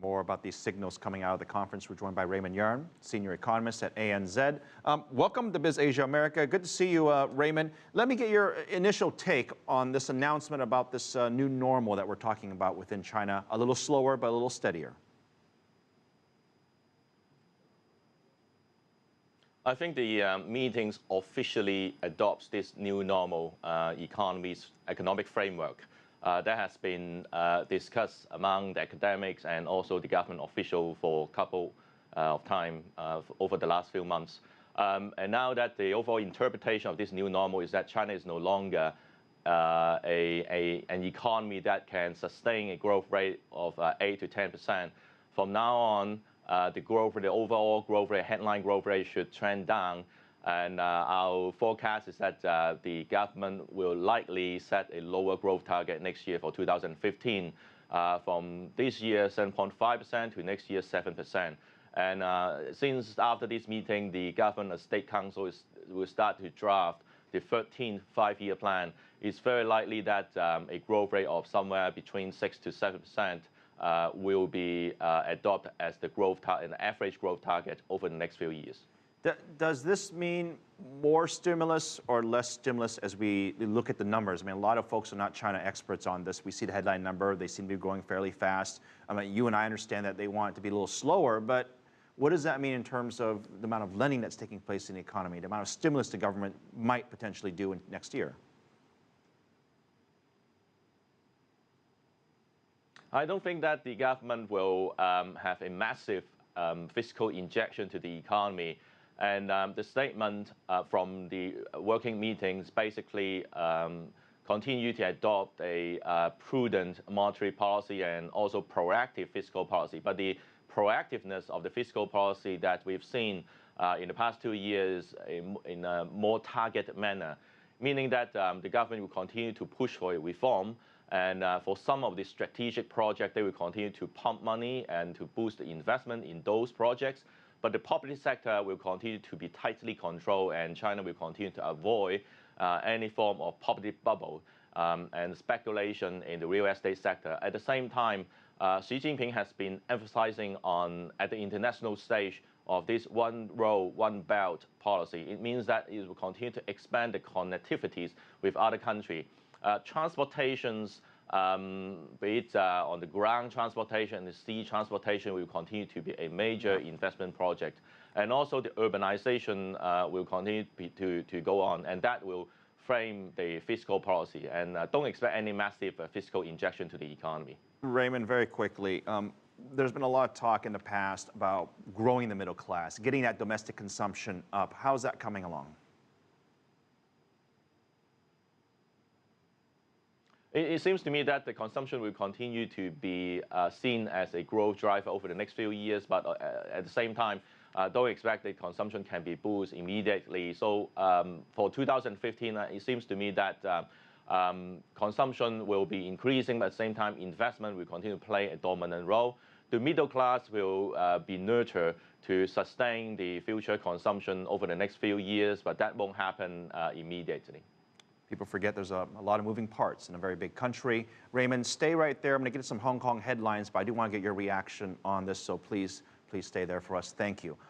More about these signals coming out of the conference. We're joined by Raymond Yeung, senior economist at ANZ. Welcome to Biz Asia America. Good to see you, Raymond. Let me get your initial take on this announcement about this new normal that we're talking about within China. A little slower, but a little steadier. I think the meetings officially adopts this new normal economic framework that has been discussed among the academics and also the government official for a couple of time over the last few months. And now that the overall interpretation of this new normal is that China is no longer an economy that can sustain a growth rate of 8 to 10%. From now on, the overall growth rate, headline growth rate should trend down. And our forecast is that the government will likely set a lower growth target next year for 2015 from this year 7.5% to next year 7%. And since after this meeting, the government and state council will start to draft the 13th five-year plan. It's very likely that a growth rate of somewhere between 6 to 7% will be adopted as the average growth target over the next few years. Does this mean more stimulus or less stimulus as we look at the numbers? I mean, a lot of folks are not China experts on this. We see the headline number. They seem to be growing fairly fast. I mean, you and I understand that they want it to be a little slower, but what does that mean in terms of the amount of lending that's taking place in the economy, the amount of stimulus the government might potentially do next year? I don't think that the government will have a massive fiscal injection to the economy. And the statement from the working meetings basically continue to adopt a prudent monetary policy and also proactive fiscal policy. But the proactiveness of the fiscal policy that we've seen in the past 2 years in a more targeted manner, meaning that the government will continue to push for a reform. And for some of the strategic projects, they will continue to pump money and to boost the investment in those projects. But the property sector will continue to be tightly controlled, and China will continue to avoid any form of property bubble and speculation in the real estate sector. At the same time, Xi Jinping has been emphasizing at the international stage of this one road, one belt policy. It means that it will continue to expand the connectivities with other countries. Transportations, be it on the ground transportation, the sea transportation will continue to be a major investment project. And also the urbanization will continue to go on, and that will frame the fiscal policy. And don't expect any massive fiscal injection to the economy. Raymond, very quickly, there's been a lot of talk in the past about growing the middle class, getting that domestic consumption up. How's that coming along? It seems to me that the consumption will continue to be seen as a growth driver over the next few years, but at the same time, don't expect that consumption can be boosted immediately. So for 2015, it seems to me that consumption will be increasing, but at the same time, investment will continue to play a dominant role. The middle class will be nurtured to sustain the future consumption over the next few years, but that won't happen immediately. People forget there's a lot of moving parts in a very big country. Raymond, stay right there. I'm going to get some Hong Kong headlines, but I do want to get your reaction on this, so please stay there for us. Thank you.